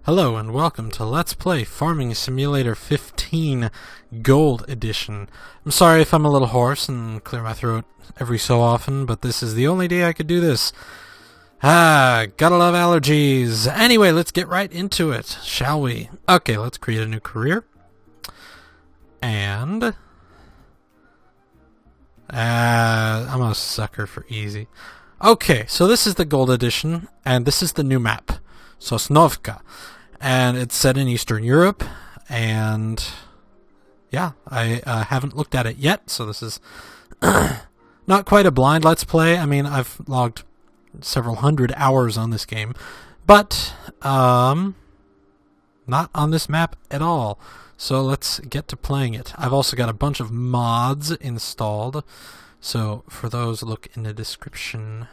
Hello and welcome to Let's Play Farming Simulator 15 Gold Edition. I'm sorry if I'm a little hoarse and clear my throat every so often, but this is the only day I could do this. Gotta love allergies. Anyway, let's get right into it, shall we? Okay, let's create a new career. And I'm a sucker for easy. Okay, so this is the Gold Edition, and this is the new map, Sosnovka. And it's set in Eastern Europe, and yeah, I haven't looked at it yet, so this is not quite a blind Let's Play. I mean, I've logged several hundred hours on this game, but not on this map at all. So let's get to playing it. I've also got a bunch of mods installed, so for those, look in the description.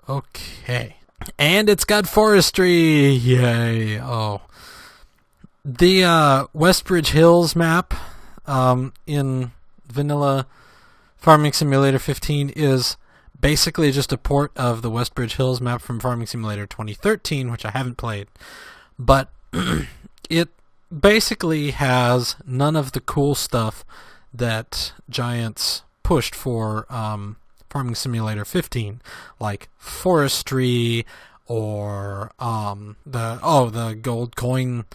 Okay. And it's got forestry! Yay! Oh. The Westbridge Hills map in Vanilla Farming Simulator 15 is basically just a port of the Westbridge Hills map from Farming Simulator 2013, which I haven't played. But it basically has none of the cool stuff that Giants pushed for Farming Simulator 15, like forestry or the gold coin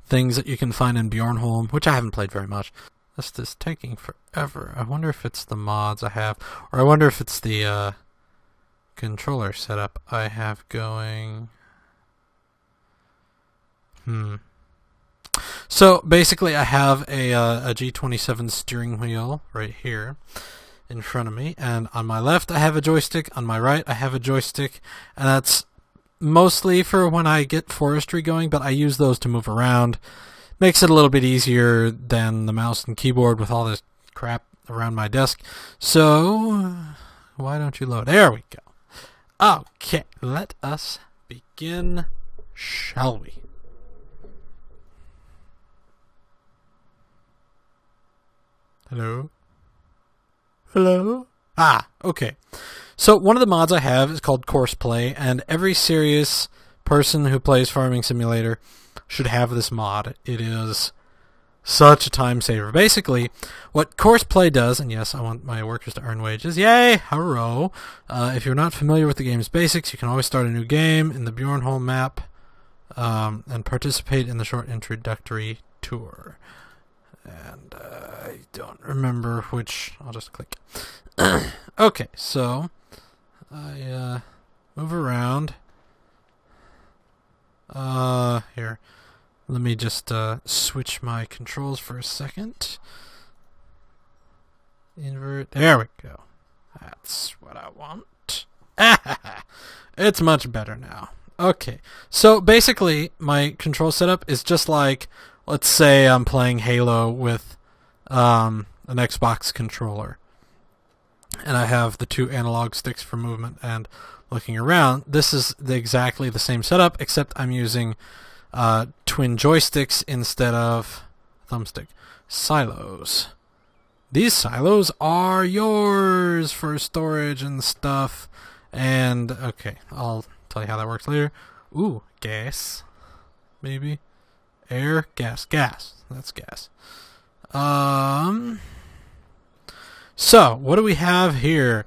things that you can find in Bjornholm, which I haven't played very much. This is taking forever. I wonder if it's the mods I have, or I wonder if it's the controller setup I have going. So basically I have a G27 steering wheel right here in front of me, and on my left I have a joystick, on my right I have a joystick, and that's mostly for when I get forestry going, but I use those to move around. Makes it a little bit easier than the mouse and keyboard with all this crap around my desk. So why don't you load? There we go. Okay, let us begin, shall we? Hello? Hello? Okay. So one of the mods I have is called Course Play, and every serious person who plays Farming Simulator should have this mod. It is such a time saver. Basically, what Course Play does, and yes, I want my workers to earn wages. Yay! Hurrah! If you're not familiar with the game's basics, you can always start a new game in the Bjornholm map and participate in the short introductory tour. And I don't remember which. I'll just click. Okay, so I move around. Here, let me just switch my controls for a second. Invert. There we go. That's what I want. It's much better now. Okay, so basically my control setup is just like, let's say I'm playing Halo with an Xbox controller, and I have the two analog sticks for movement and looking around. This is exactly the same setup, except I'm using twin joysticks instead of thumbstick. Silos. These silos are yours for storage and stuff. And, okay, I'll tell you how that works later. Ooh, gas. Maybe. Air, gas. That's gas. So, what do we have here?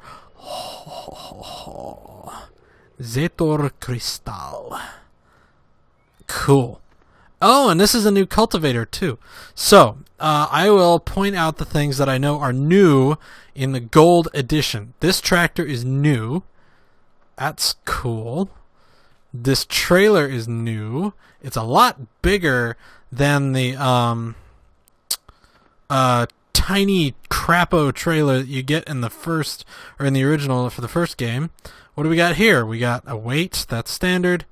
Zetor Crystal. Cool. Oh, and this is a new cultivator, too. So, I will point out the things that I know are new in the Gold Edition. This tractor is new. That's cool. This trailer is new. It's a lot bigger than the tiny crapo trailer that you get in the first, or in the original for the first game. What do we got here? We got a weight, that's standard.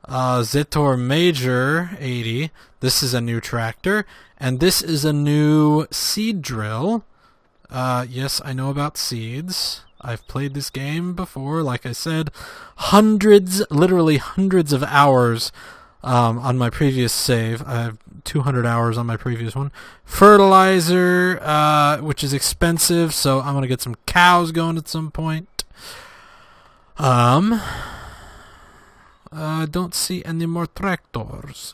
Zetor Major 80. This is a new tractor. And this is a new seed drill. Yes, I know about seeds. I've played this game before, like I said. Literally hundreds of hours on my previous save. I have 200 hours on my previous one. Fertilizer, which is expensive, so I'm going to get some cows going at some point. I don't see any more tractors.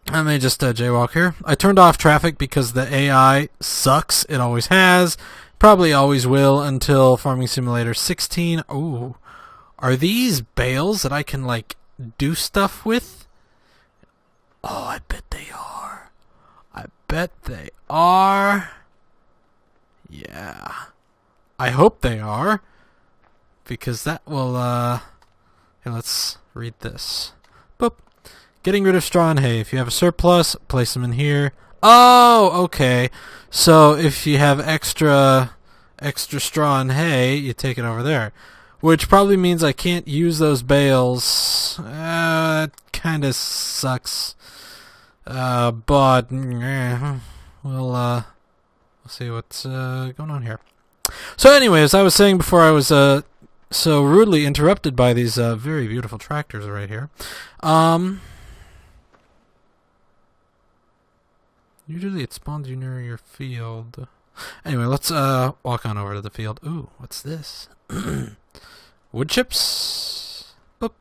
Let me just jaywalk here. I turned off traffic because the AI sucks. It always has. Probably always will until Farming Simulator 16. Ooh. Are these bales that I can, like, do stuff with? Oh, I bet they are. I bet they are. Yeah. I hope they are. Because that will, Here, let's read this. Boop. Getting rid of straw and hay. If you have a surplus, place them in here. Oh, okay. So if you have extra straw and hay, you take it over there. Which probably means I can't use those bales. That kind of sucks. But we'll see what's going on here. So anyway, as I was saying before, I was so rudely interrupted by these very beautiful tractors right here. Usually it spawns you near your field. Anyway, let's walk on over to the field. Ooh, what's this? Wood chips. Boop.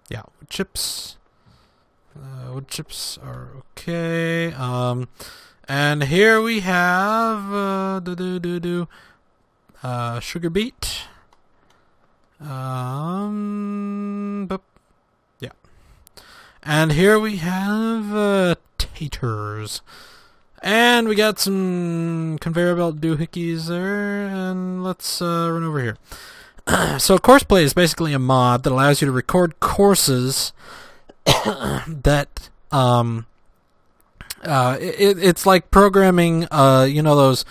Yeah, wood chips. Wood chips are okay. And here we have sugar beet. Boop. Yeah. And here we have taters. And we got some conveyor belt doohickeys there, and let's run over here. So Courseplay is basically a mod that allows you to record courses that it's like programming. You know those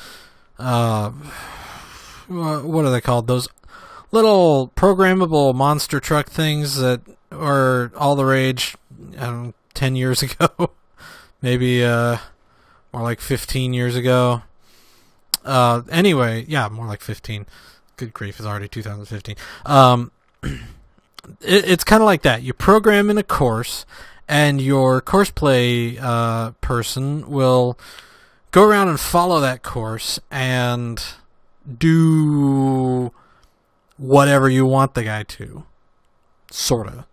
what are they called? Those little programmable monster truck things that are all the rage. 10 years ago, maybe more like 15 years ago. Anyway, yeah, more like 15. Good grief, it's already 2015. It's kind of like that. You program in a course, and your Courseplay person will go around and follow that course and do whatever you want the guy to. Sorta.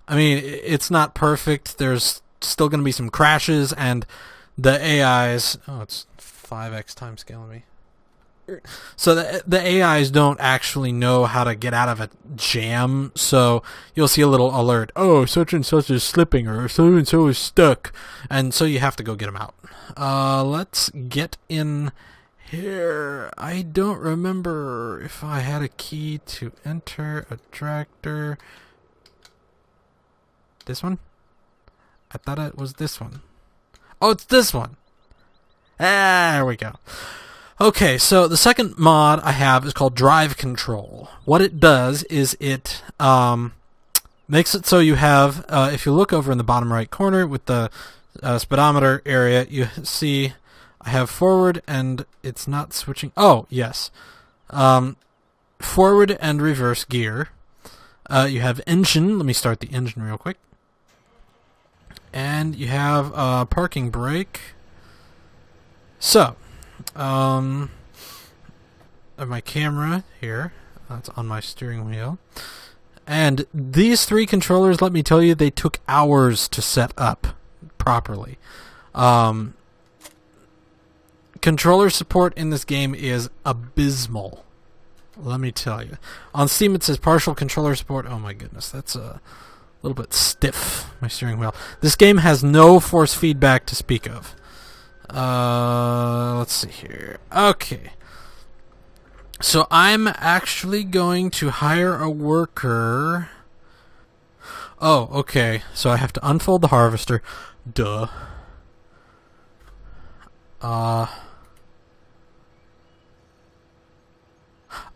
I mean, it's not perfect. There's still going to be some crashes, and the AIs... Oh, it's 5x time scaling me. So the AIs don't actually know how to get out of a jam, so you'll see a little alert. Oh, such and such is slipping, or so and so is stuck, and so you have to go get them out. Let's get in here. I don't remember if I had a key to enter a tractor. This one? I thought it was this one. Oh, it's this one. There we go. Okay, so the second mod I have is called Drive Control. What it does is it makes it so you have, if you look over in the bottom right corner with the speedometer area, you see I have forward and it's not switching. Oh, yes. Forward and reverse gear. You have engine. Let me start the engine real quick. And you have parking brake. So, my camera here, that's on my steering wheel. And these three controllers, let me tell you, they took hours to set up properly. Controller support in this game is abysmal. Let me tell you. On Steam it says partial controller support. Oh my goodness, that's a little bit stiff, my steering wheel. This game has no force feedback to speak of. Let's see here. Okay. So I'm actually going to hire a worker. Oh, okay. So I have to unfold the harvester. Duh.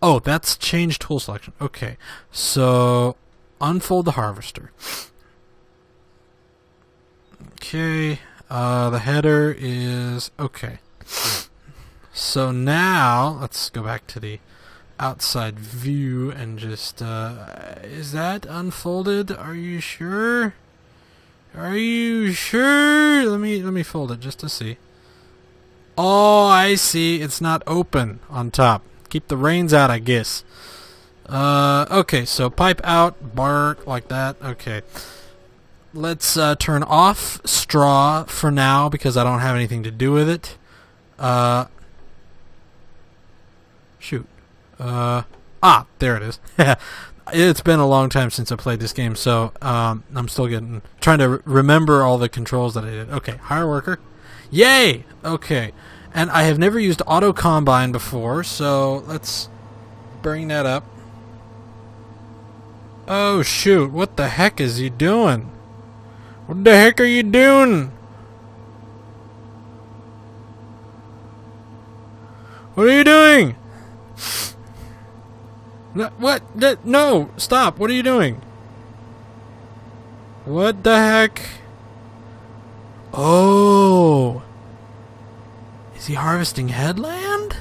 Oh, that's change tool selection. Okay. So unfold the harvester. Okay. The header is okay. So now let's go back to the outside view and just is that unfolded? Are you sure? Are you sure? Let me fold it just to see. Oh, I see. It's not open on top. Keep the reins out, I guess. Okay, so pipe out, bark, like that. Okay. Let's turn off straw for now because I don't have anything to do with it. Shoot. There it is. It's been a long time since I played this game, so I'm still trying to remember all the controls that I did. Okay, hire worker. Yay! Okay. And I have never used auto combine before, so let's bring that up. Oh shoot, what the heck is he doing? What the heck are you doing? What are you doing? What? No! Stop! What are you doing? What the heck? Oh! Is he harvesting headland?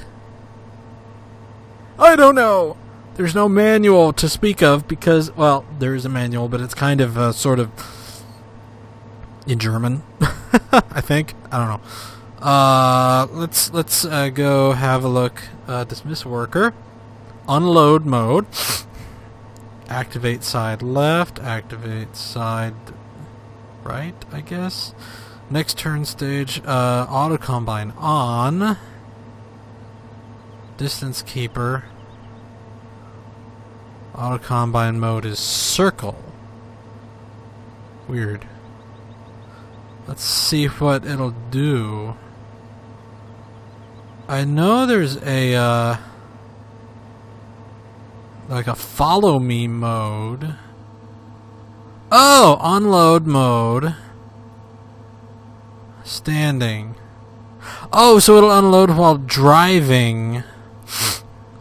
I don't know! There's no manual to speak of because, well, there is a manual, but it's kind of sort of in German, I think. I don't know. Let's go have a look. Dismiss worker. Unload mode. Activate side left. Activate side right, I guess. Next turn stage. Auto combine on. Distance keeper. Auto combine mode is circle. Weird. Let's see what it'll do. I know there's a like a follow me mode. Oh, unload mode. Standing. Oh, so it'll unload while driving.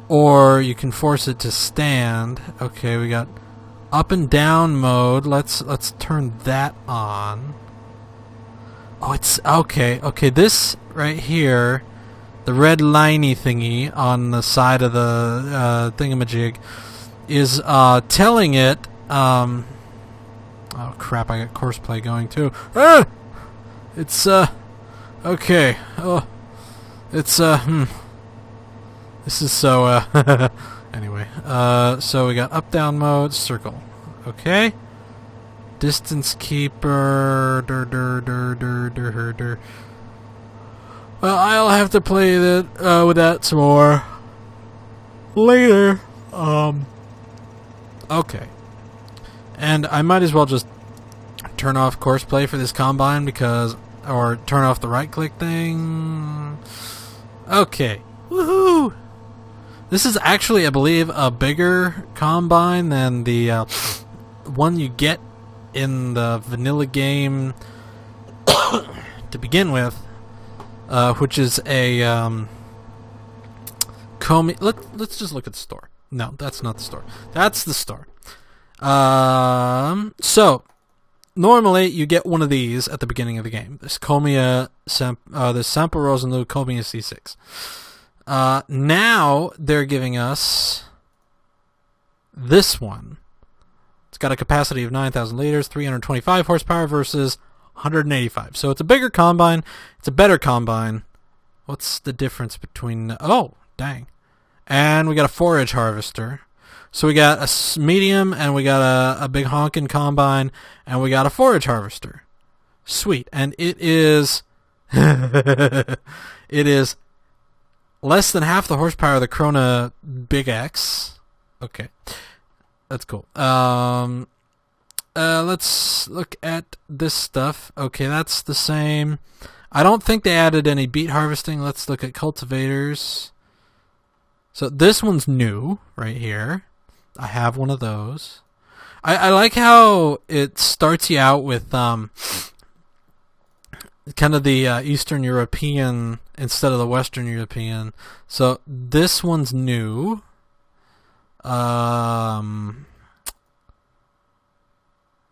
Or you can force it to stand. Okay, we got up and down mode. Let's turn that on. Oh, it's okay. Okay, this right here, the red liney thingy on the side of the thingamajig, is telling it. Oh crap! I got courseplay going too. Ah! It's okay. Oh, it's This is so, anyway. So we got up, down mode, circle. Okay. Distance keeper. Well, I'll have to play that, with that some more later. Okay. And I might as well just turn off courseplay for this combine or turn off the right click thing. Okay. Woohoo! This is actually, I believe, a bigger combine than the one you get in the vanilla game to begin with, which is a Comey. Let's just look at the store. No, that's not the store. That's the store. So normally you get one of these at the beginning of the game. This Comia, this Sample Rosenlu Comia C6. Now they're giving us this one. It's got a capacity of 9,000 liters, 325 horsepower versus 185. So it's a bigger combine. It's a better combine. What's the difference between... Oh, dang. And we got a forage harvester. So we got a medium, and we got a big honkin' combine, and we got a forage harvester. Sweet. And it is... it is... less than half the horsepower of the Krona Big X. Okay. That's cool. Let's look at this stuff. Okay, that's the same. I don't think they added any beet harvesting. Let's look at cultivators. So this one's new right here. I have one of those. I like how it starts you out with kind of the Eastern European instead of the Western European. So this one's new.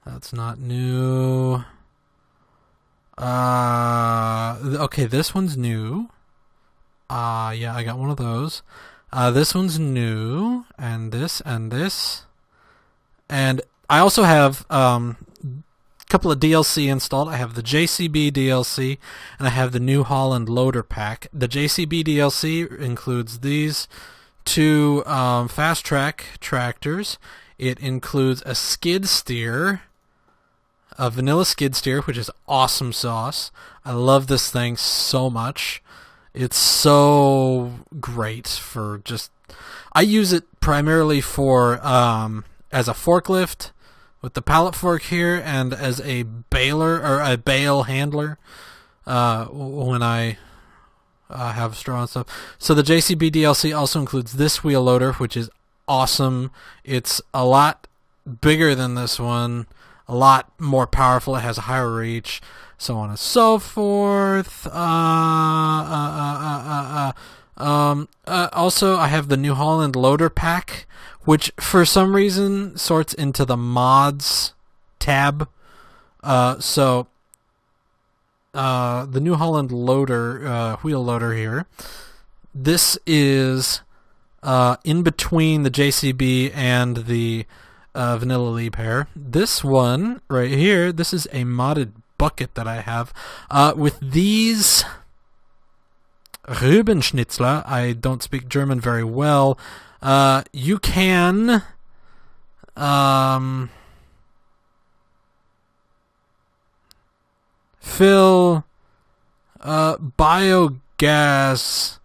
That's not new. Okay, this one's new. Yeah, I got one of those. This one's new, and this, and this. And I also have couple of DLC installed. I have the JCB DLC and I have the New Holland Loader Pack. The JCB DLC includes these two fast track tractors. It includes a skid steer, a vanilla skid steer, which is awesome sauce. I love this thing so much. It's so great for just... I use it primarily for as a forklift with the pallet fork here, and as a baler or a bale handler when I have straw and stuff. So the JCB DLC also includes this wheel loader, which is awesome. It's a lot bigger than this one, a lot more powerful. It has a higher reach, so on and so forth. Also, I have the New Holland loader pack, which for some reason sorts into the mods tab. So the New Holland loader, wheel loader here. This is in between the JCB and the Vanilla Lee pair. This one right here, this is a modded bucket that I have with these Rübenschnitzler. I don't speak German very well. You can fill biogas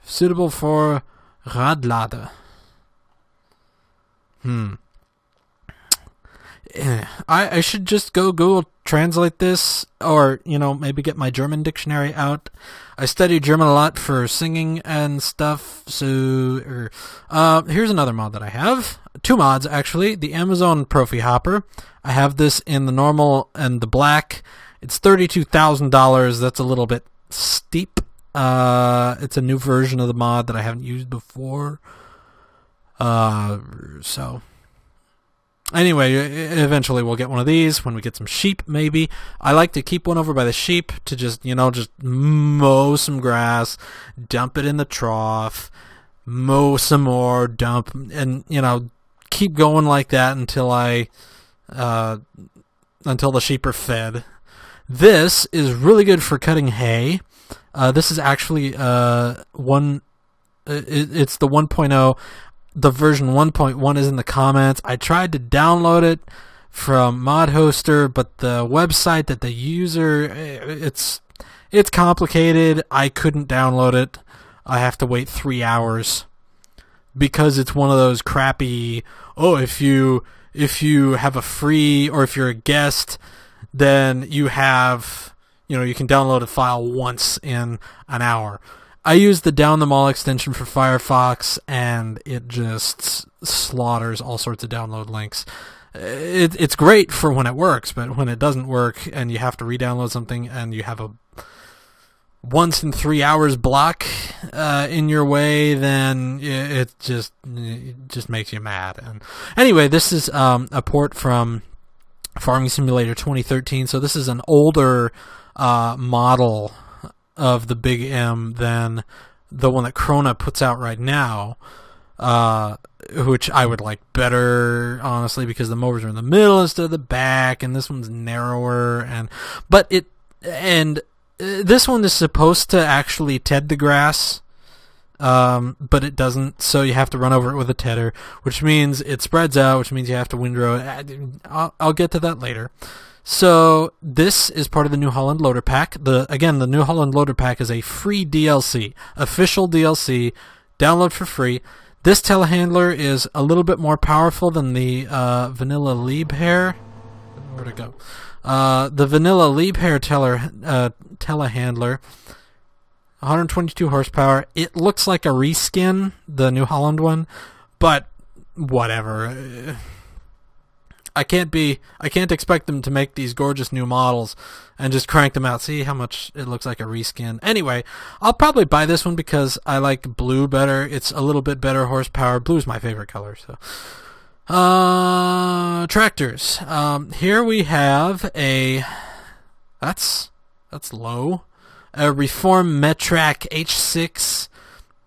suitable for Radlader. I should just go Google Translate this, or, maybe get my German dictionary out. I study German a lot for singing and stuff, so here's another mod that I have. Two mods, actually. The Amazon Profi Hopper. I have this in the normal and the black. It's $32,000. That's a little bit steep. It's a new version of the mod that I haven't used before. So... Anyway, eventually we'll get one of these when we get some sheep, maybe. I like to keep one over by the sheep to just mow some grass, dump it in the trough, mow some more, dump, and, keep going like that until until the sheep are fed. This is really good for cutting hay. This is actually it's the 1.0. The version 1.1 is in the comments. I tried to download it from Mod Hoster, but the website that the user, it's complicated. I couldn't download it. I have to wait 3 hours because it's one of those crappy, if you have a free, or if you're a guest, then you have, you can download a file once in an hour. I use the Down the Mall extension for Firefox, and it just slaughters all sorts of download links. It's great for when it works, but when it doesn't work and you have to re-download something and you have a once in 3 hours block in your way, then it just makes you mad. And anyway, this is a port from Farming Simulator 2013, so this is an older model of the Big M than the one that Krona puts out right now, which I would like better, honestly, because the mowers are in the middle instead of the back, and this one's narrower, but this one is supposed to actually ted the grass, but it doesn't, so you have to run over it with a tedder, which means it spreads out, which means you have to windrow it. I'll get to that later. So this is part of the New Holland Loader Pack. The New Holland Loader Pack is a free DLC, official DLC, download for free. This telehandler is a little bit more powerful than the Vanilla Lee pair. Where'd it go? The Vanilla Lee pair telehandler, 122 horsepower. It looks like a reskin, the New Holland one, but whatever. I can't expect them to make these gorgeous new models and just crank them out. See how much it looks like a reskin. Anyway, I'll probably buy this one because I like blue better. It's a little bit better horsepower. Blue's my favorite color. So, tractors. Here we have that's low. A Reform Metrak H6.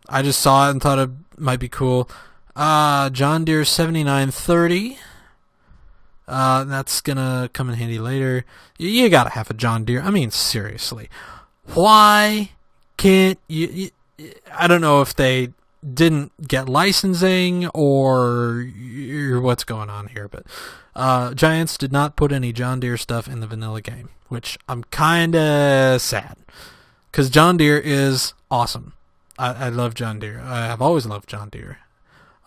I just saw it and thought it might be cool. John Deere 7930. That's gonna come in handy later. You gotta have a John Deere. I mean, seriously. Why can't you... I don't know if they didn't get licensing or what's going on here, but Giants did not put any John Deere stuff in the vanilla game, which I'm kind of sad, because John Deere is awesome. I love John Deere. I have always loved John Deere.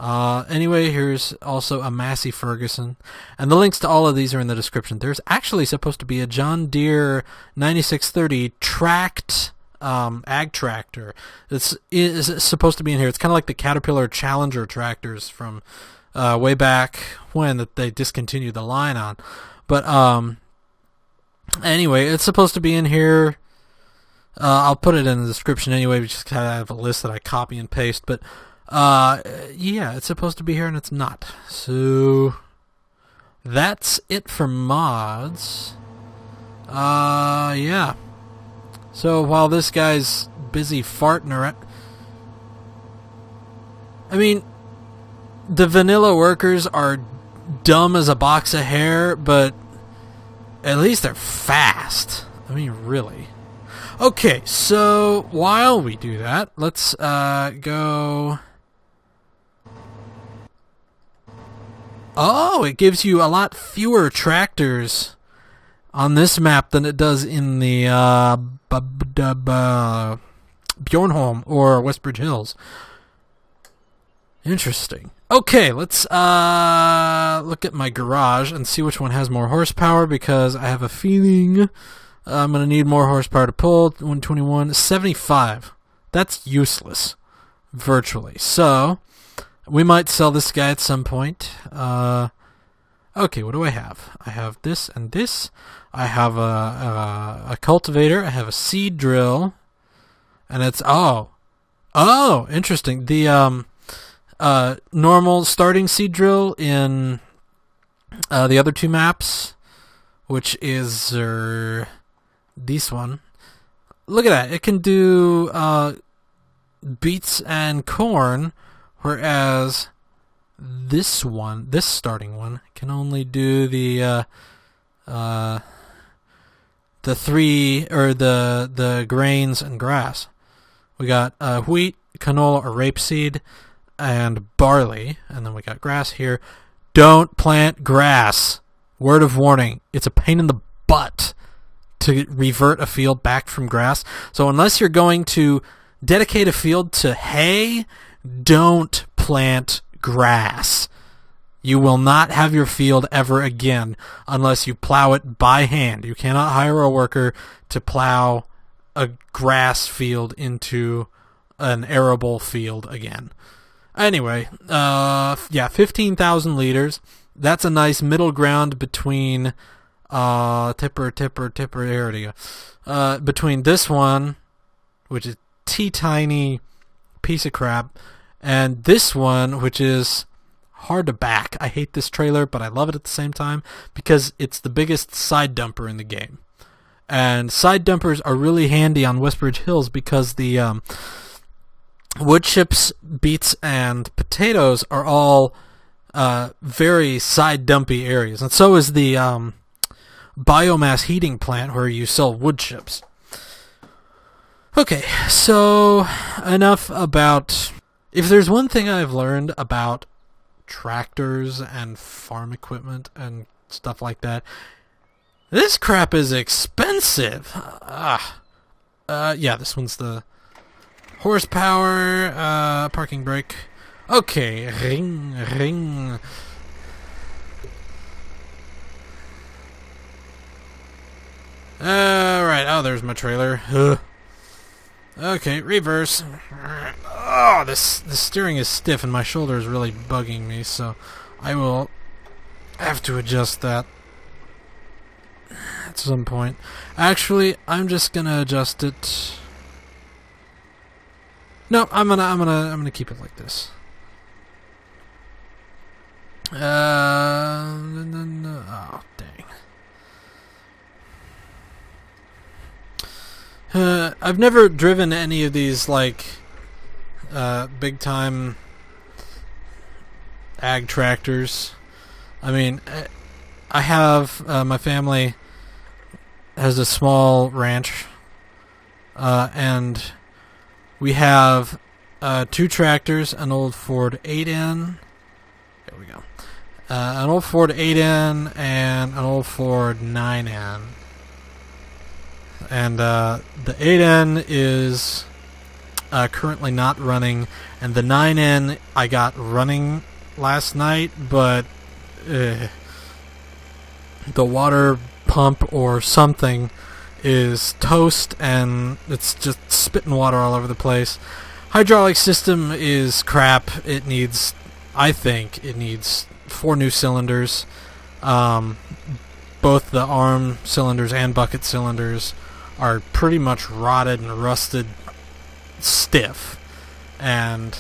Anyway, here's also a Massey Ferguson, and the links to all of these are in the description. There's actually supposed to be a John Deere 9630 tracked ag tractor. Is supposed to be in here. It's kind of like the Caterpillar Challenger tractors from way back when that they discontinued the line on. But anyway, it's supposed to be in here. I'll put it in the description anyway. We just kind of have a list that I copy and paste. But yeah, it's supposed to be here and it's not. So that's it for mods. Yeah. So while this guy's busy farting around, I mean, the vanilla workers are dumb as a box of hair, but at least they're fast. I mean, really. Okay, so while we do that, let's go. Oh, it gives you a lot fewer tractors on this map than it does in the Bjornholm or Westbridge Hills. Interesting. Okay, let's look at my garage and see which one has more horsepower, because I have a feeling I'm going to need more horsepower to pull. 121, 75. That's useless, virtually. So we might sell this guy at some point. Okay, what do I have? I have this and this. I have a cultivator. I have a seed drill, and it's interesting. The normal starting seed drill in the other two maps, which is this one. Look at that. It can do beets and corn, whereas this starting one, can only do the three, or the grains and grass. We got wheat, canola or rapeseed, and barley, and then we got grass here. Don't plant grass. Word of warning. It's a pain in the butt to revert a field back from grass. So unless you're going to dedicate a field to hay, don't plant grass. You will not have your field ever again unless you plow it by hand. You cannot hire a worker to plow a grass field into an arable field again. Anyway, yeah, 15,000 liters. That's a nice middle ground between tipper, there we go. Between this one, which is teeny piece of crap, and this one, which is hard to back. I hate this trailer, but I love it at the same time because it's the biggest side dumper in the game. And side dumpers are really handy on Westbridge Hills because the wood chips, beets, and potatoes are all very side dumpy areas. And so is the biomass heating plant where you sell wood chips. Okay, so enough about... If there's one thing I've learned about tractors and farm equipment and stuff like that, this crap is expensive. Yeah, this one's the horsepower, parking brake. Okay, ring. Alright, oh, there's my trailer. Okay, reverse. Oh, the steering is stiff and my shoulder is really bugging me, so I will have to adjust that at some point. Actually, I'm just gonna adjust it. No, I'm gonna keep it like this. Oh, dang. I've never driven any of these, like, big time ag tractors. I mean, I have, my family has a small ranch, and We have 2 tractors, an old Ford 8N. There we go. An old Ford 8N and an old Ford 9N. And the 8N is currently not running, and the 9N I got running last night, but the water pump or something is toast, and it's just spitting water all over the place. Hydraulic system is crap. I think it needs 4 new cylinders. Both the arm cylinders and bucket cylinders are pretty much rotted and rusted stiff. And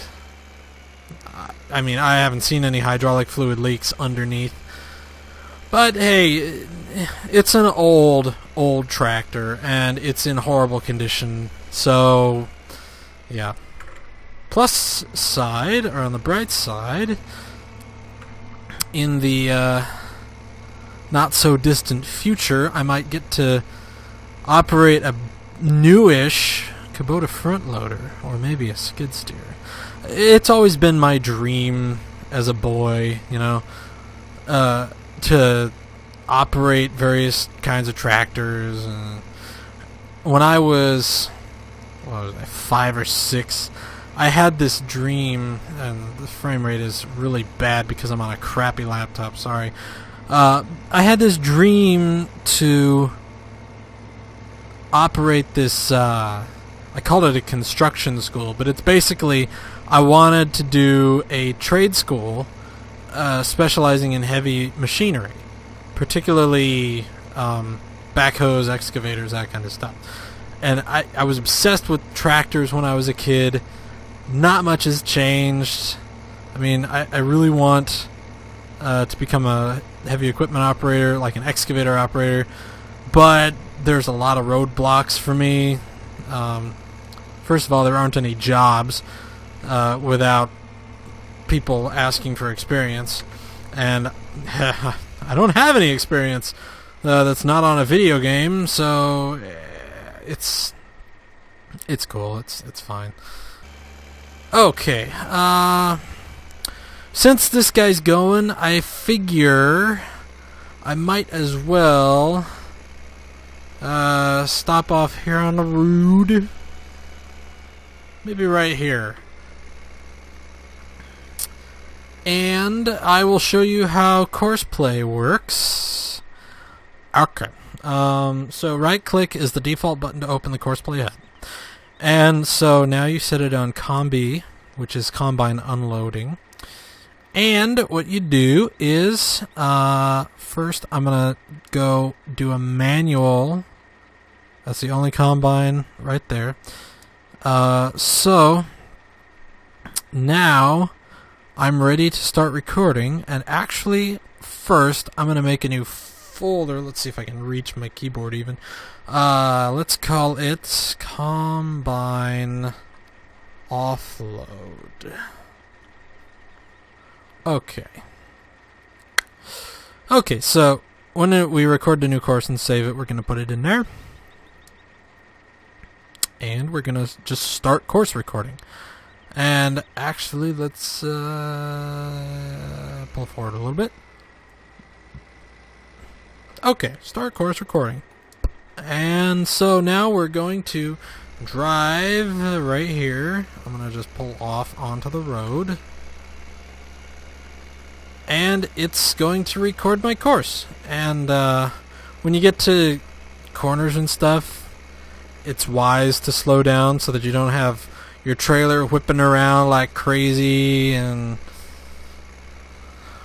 I mean, I haven't seen any hydraulic fluid leaks underneath. But hey, it's an old tractor, and it's in horrible condition. So, yeah. Plus side, or on the bright side, in the not so distant future, I might get to operate a newish Kubota front loader, or maybe a skid steer. It's always been my dream as a boy, to operate various kinds of tractors. When I was 5 or 6, I had this dream, and the frame rate is really bad because I'm on a crappy laptop, sorry. I had this dream to operate this, I called it a construction school, but it's basically, I wanted to do a trade school specializing in heavy machinery, particularly backhoes, excavators, that kind of stuff. And I was obsessed with tractors when I was a kid. Not much has changed. I mean, I really want to become a heavy equipment operator, like an excavator operator, but there's a lot of roadblocks for me. First of all, there aren't any jobs without people asking for experience, and I don't have any experience that's not on a video game, so it's cool. It's fine. Okay, since this guy's going, I figure I might as well stop off here on the road. Maybe right here. And I will show you how courseplay works. Okay. So right click is the default button to open the courseplay HUD. And so now you set it on Combi, which is combine unloading. And what you do is, first I'm going to go do a manual. That's the only combine right there. So now I'm ready to start recording, and actually first I'm going to make a new folder. Let's see if I can reach my keyboard even. Let's call it Combine Offload. Okay, so when we record the new course and save it, we're going to put it in there. And we're going to just start course recording. And actually, let's pull forward a little bit. Okay, start course recording. And so now we're going to drive right here. I'm going to just pull off onto the road. And it's going to record my course. And when you get to corners and stuff, it's wise to slow down so that you don't have your trailer whipping around like crazy and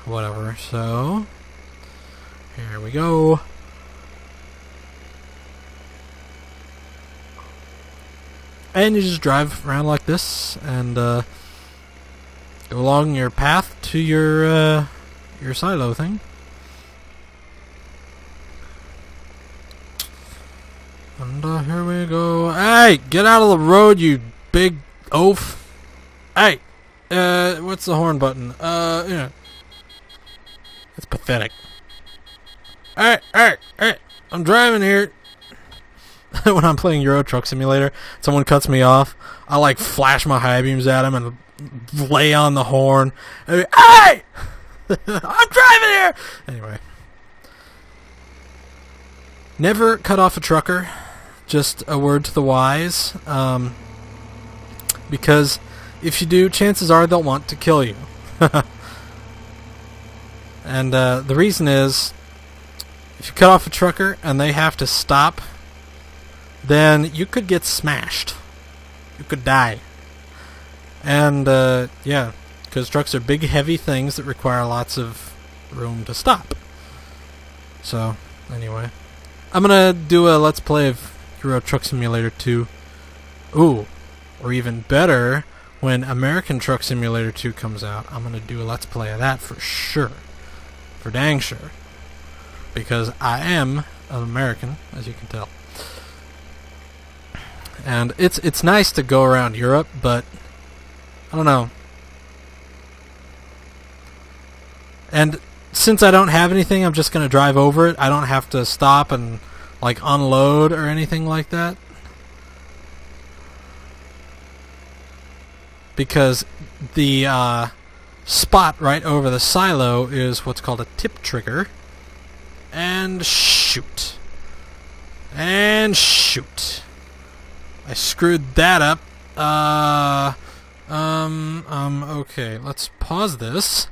whatever. So here we go. And you just drive around like this and go along your path to your silo thing. And here we go. Hey, get out of the road, you big oaf. Hey, what's the horn button? Yeah. It's pathetic. Hey, I'm driving here. When I'm playing Euro Truck Simulator, someone cuts me off. I like flash my high beams at him and lay on the horn. And hey! I'm driving here! Anyway. Never cut off a trucker. Just a word to the wise. Because if you do, chances are they'll want to kill you. And the reason is, if you cut off a trucker and they have to stop, then you could get smashed. You could die. And, yeah, because trucks are big, heavy things that require lots of room to stop. So, anyway. I'm going to do a Let's Play of Euro Truck Simulator 2. Ooh, or even better, when American Truck Simulator 2 comes out, I'm going to do a Let's Play of that for sure. For dang sure. Because I am an American, as you can tell. And it's nice to go around Europe, but I don't know. And since I don't have anything, I'm just going to drive over it. I don't have to stop and like unload or anything like that. Because the spot right over the silo is what's called a tip trigger. And shoot. And shoot. I screwed that up. Okay, let's pause this.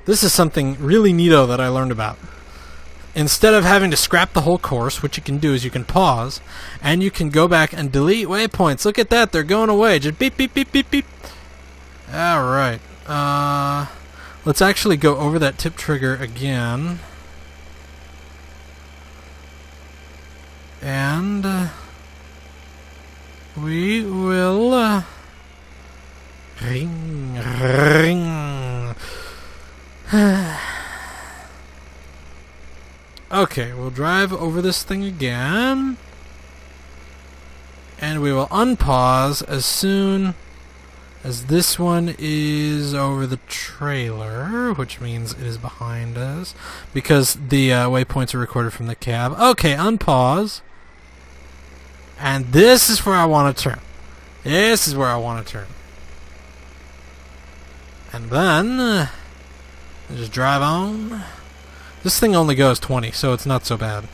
This is something really neato that I learned about. Instead of having to scrap the whole course, what you can do is you can pause, and you can go back and delete waypoints. Look at that, they're going away. Just beep, beep, beep, beep, beep. Alright. Let's actually go over that tip trigger again. And we will ring, ring. Okay, we'll drive over this thing again. And we will unpause as soon as this one is over the trailer, which means it is behind us, because the waypoints are recorded from the cab. Okay, unpause. And this is where I want to turn. This is where I want to turn. And then just drive on. This thing only goes 20, so it's not so bad.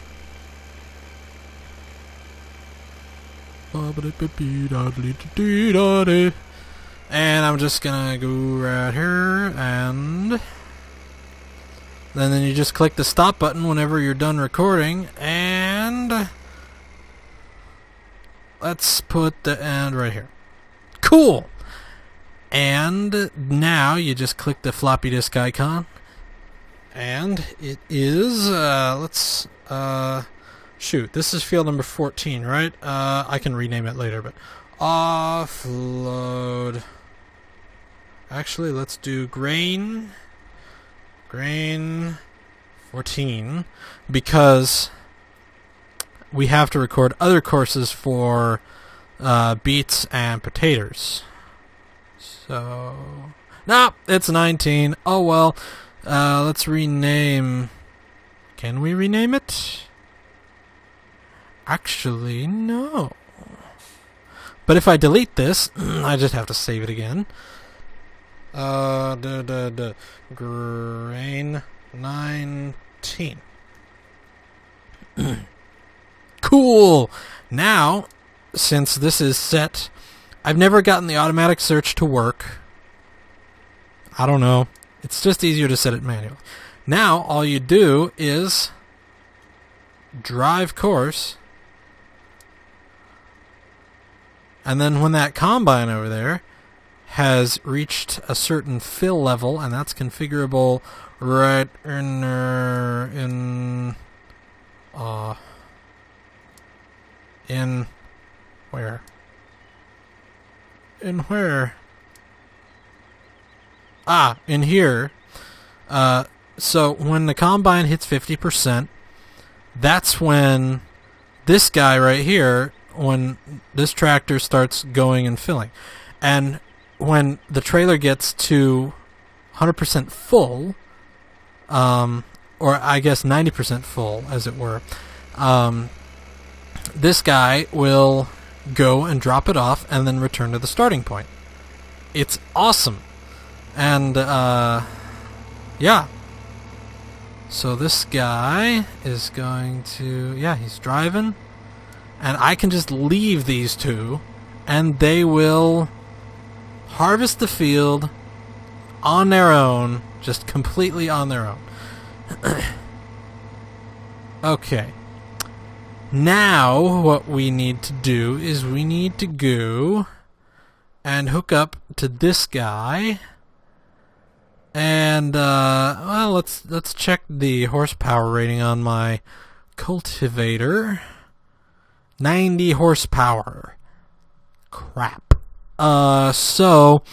And I'm just gonna go right here, and then you just click the stop button whenever you're done recording, and let's put the end right here. Cool! And now you just click the floppy disk icon, and it is, shoot, this is field number 14, right? I can rename it later, but offload. Actually, let's do grain 14, because we have to record other courses for beets and potatoes. So, no, it's 19. Oh well. Let's rename. Can we rename it? Actually, no. But if I delete this, I just have to save it again. Grain 19. Cool! Now, since this is set, I've never gotten the automatic search to work. I don't know. It's just easier to set it manually. Now, all you do is drive course, and then when that combine over there has reached a certain fill level, and that's configurable right in where? In where? Ah, in here. So when the combine hits 50%, that's when this guy right here, when this tractor starts going and filling. And when the trailer gets to 100% full, or I guess 90% full, as it were, this guy will go and drop it off and then return to the starting point. It's awesome. And, yeah. So this guy is going to... Yeah, he's driving. And I can just leave these two, and they will harvest the field on their own, just completely on their own. Okay. Now, what we need to do is we need to go and hook up to this guy. And, well, let's check the horsepower rating on my cultivator. 90 horsepower. Crap. So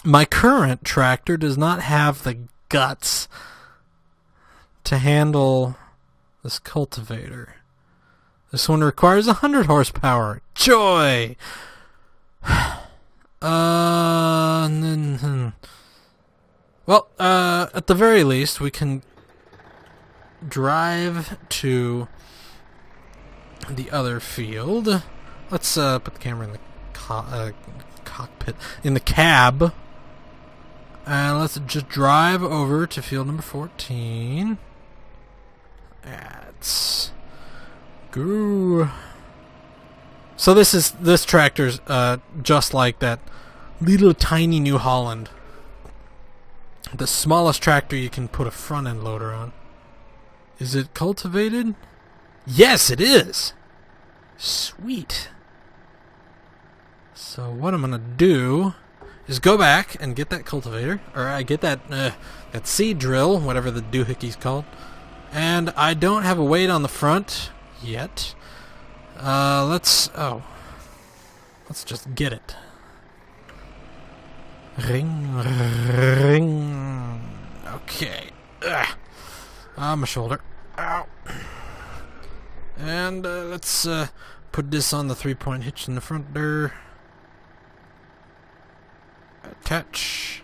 my current tractor does not have the guts to handle this cultivator. This one requires 100 horsepower. Joy! Well, at the very least, we can drive to the other field. Let's put the camera in the cockpit, in the cab, and let's just drive over to field number 14. Let's go. So this tractor's just like that little tiny New Holland, the smallest tractor you can put a front end loader on. Is it cultivated? Yes, it is. Sweet. So what I'm gonna do is go back and get that cultivator, or I get that seed drill, whatever the doohickey's called. And I don't have a weight on the front yet. Let's just get it. Ring, ring. Okay. My shoulder. Ow. And let's put this on the 3-point hitch in the front there. Attach.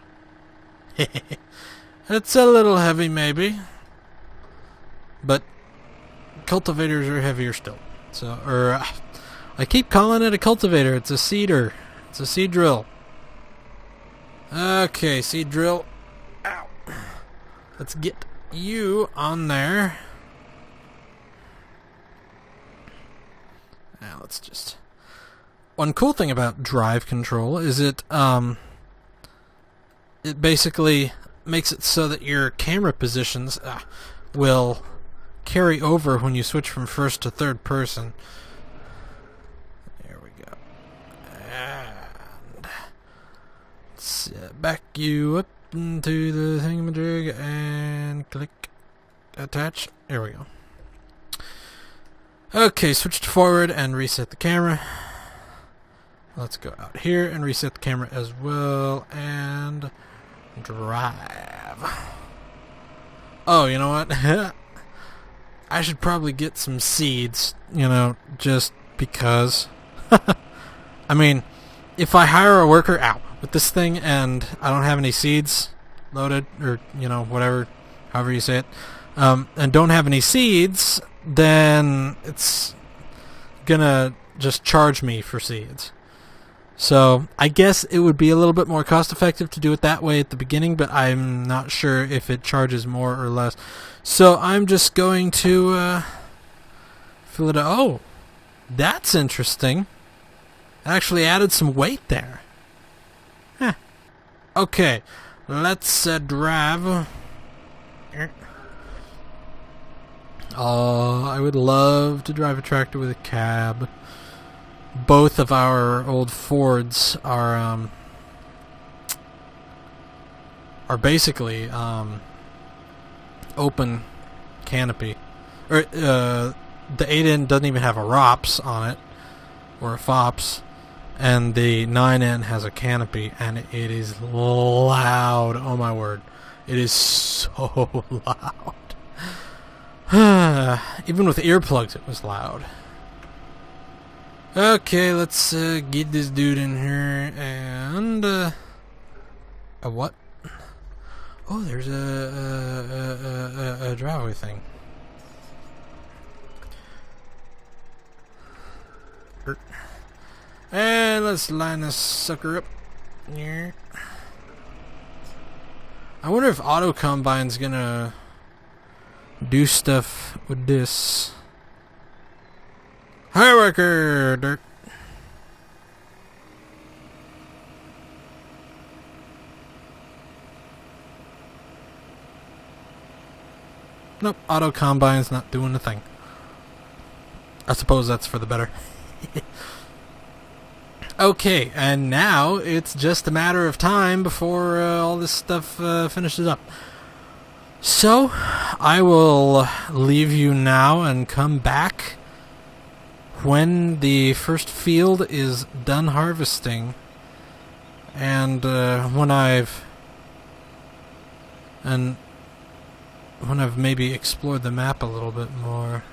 It's a little heavy, maybe, but cultivators are heavier still. So, I keep calling it a cultivator. It's a seeder. It's a seed drill. Okay, seed drill. Ow. Let's get you on there. Now let's just... One cool thing about drive control is it basically makes it so that your camera positions will carry over when you switch from first to third person. There we go. And let's back you up into the thingamajig and click attach. There we go. Okay, switch to forward and reset the camera. Let's go out here and reset the camera as well and drive. Oh, you know what? I should probably get some seeds, just because. I mean, if I hire a worker out with this thing and I don't have any seeds loaded, or, whatever, however you say it, and don't have any seeds, then it's gonna just charge me for seeds. So I guess it would be a little bit more cost effective to do it that way at the beginning, but I'm not sure if it charges more or less. So I'm just going to fill it out. Oh, that's interesting. I actually added some weight there. Huh. Okay, let's drive. Oh, I would love to drive a tractor with a cab. Both of our old Fords are basically open canopy. Or the 8N doesn't even have a ROPS on it, or a FOPS, and the 9N has a canopy, and it is loud. Oh my word, it is so loud. Even with earplugs, it was loud. Okay, let's get this dude in here, and a what? Oh, there's a driveway thing. And let's line this sucker up. Yeah. I wonder if auto combine's gonna do stuff with this. Hi, worker. Dirt. Nope, auto combine's not doing a thing. I suppose that's for the better. Okay, and now it's just a matter of time before all this stuff finishes up. So, I will leave you now and come back when the first field is done harvesting, and when I've maybe explored the map a little bit more.